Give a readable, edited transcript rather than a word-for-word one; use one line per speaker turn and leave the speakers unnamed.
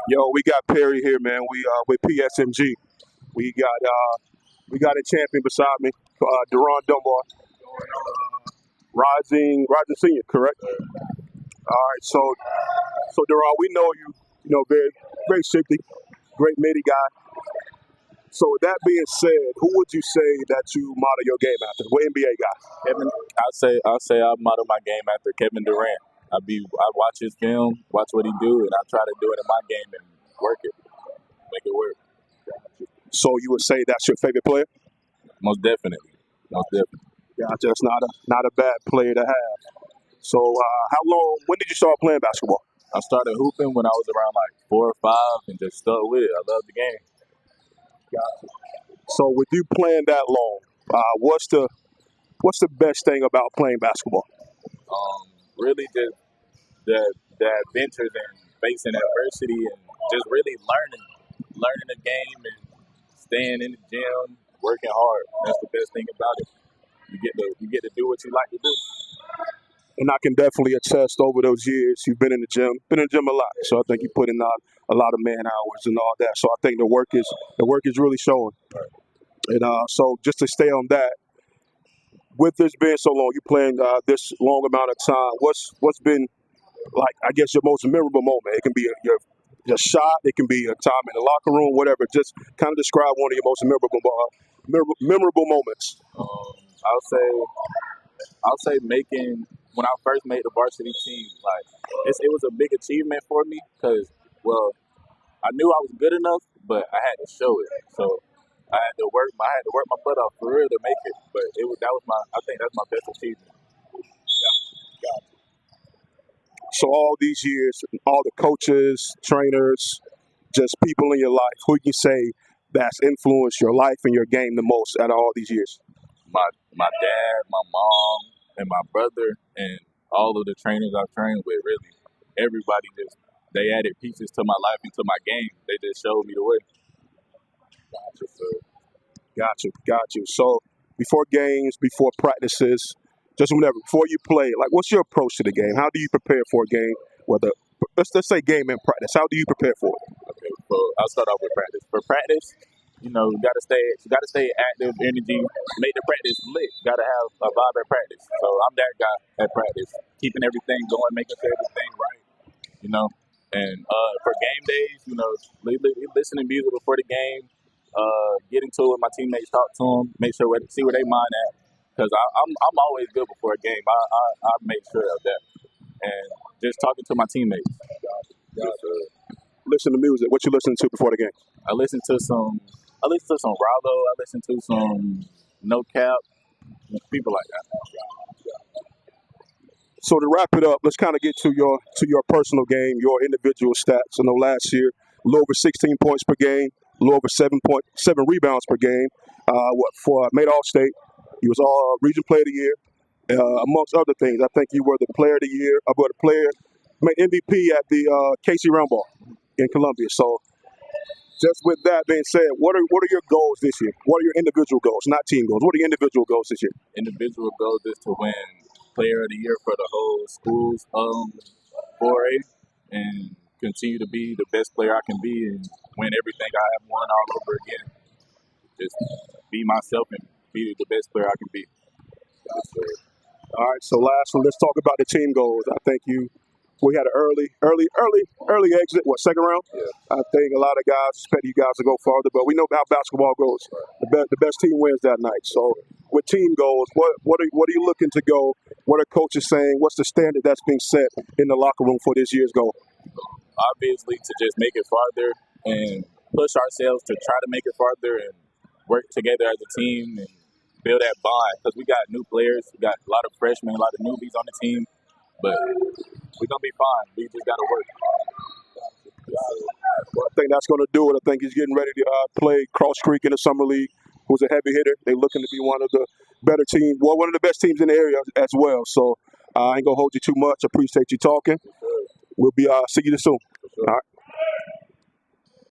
Yo, we got Perry here, man. We with PSMG. We got a champion beside me, Daron Dunbar, rising senior, correct? All right, so Daron, we know you, very very shifty, great midi guy. So with that being said, who would you say that you model your game after? What NBA guy?
Kevin, I'll say I model my game after Kevin Durant. I watch his film, watch what he do, and I try to do it in my game and work it, make it work.
So you would say that's your favorite player?
Most definitely, most definitely.
Yeah, just not a bad player to have. So when did you start playing basketball?
I started hooping when I was around like 4 or 5, and just stuck with it. I love the game.
Gotcha. So with you playing that long, what's the best thing about playing basketball?
Really just the adventures and facing adversity and just really learning the game and staying in the gym, working hard. That's the best thing about it. You get to do what you like to do.
And I can definitely attest over those years you've been in the gym a lot. So I think you put in a lot of man hours and all that. So I think the work is really showing. And so just to stay on that, with this being so long, you playing this long amount of time. What's been like? I guess your most memorable moment. It can be your shot. It can be a time in the locker room, whatever. Just kind of describe one of your most memorable moments.
I'll say making when I first made the varsity team, like it was a big achievement for me because I knew I was good enough, but I had to show it. So I had to work my butt off for real to make it. But I think that's my best achievement.
So all these years, all the coaches, trainers, just people in your life, who you say that's influenced your life and your game the most out of all these years?
My dad, my mom, and my brother, and all of the trainers I've trained with, really, everybody they added pieces to my life and to my game. They just showed me the way.
Got you. So before games, before practices, just whenever, before you play, like what's your approach to the game? How do you prepare for a game? Let's say game and practice. How do you prepare for it?
Okay, so I'll start off with practice. For practice, you gotta stay active, energy, make the practice lit. Gotta have a vibe at practice. So I'm that guy at practice, keeping everything going, making sure everything right. And for game days, listening to music before the game, getting to it with my teammates, talk to them, see where they mind at. Because I'm always good before a game. I make sure of that, and just talking to my teammates.
Listen to music. What you listening to before the game?
I listen to some Rallo. I listen to some No Cap, people like that.
So to wrap it up, let's kind of get to your personal game, your individual stats. I know last year, a little over 16 points per game, a little over 7.7 rebounds per game. Made All-State. You was all Region Player of the Year, amongst other things. I think you were the Player of the Year. Made MVP at the Casey Round Ball in Columbia. So just with that being said, what are your goals this year? What are your individual goals, not team goals? What are your individual goals this year?
Individual goals is to win Player of the Year for the whole school's 4A and continue to be the best player I can be and win everything I have won all over again. Just be myself and be the best player I can be.
All right, so lastly, let's talk about the team goals. I think we had an early exit, second round?
Yeah.
I think a lot of guys expect you guys to go farther, but we know how basketball goes. The best team wins that night. So with team goals, what are you looking to go? What are coaches saying? What's the standard that's being set in the locker room for this year's goal?
Obviously, to just make it farther and push ourselves to try to make it farther and work together as a team and build that bond. Because we got new players, we got a lot of freshmen, a lot of newbies on the team, but we're going to be fine. We just got to work.
Well, I think that's going to do it. I think he's getting ready to play Cross Creek in the Summer League, who's a heavy hitter. They're looking to be one of the better teams, one of the best teams in the area as well. So I ain't going to hold you too much. Appreciate you talking. We'll be see you soon. All right.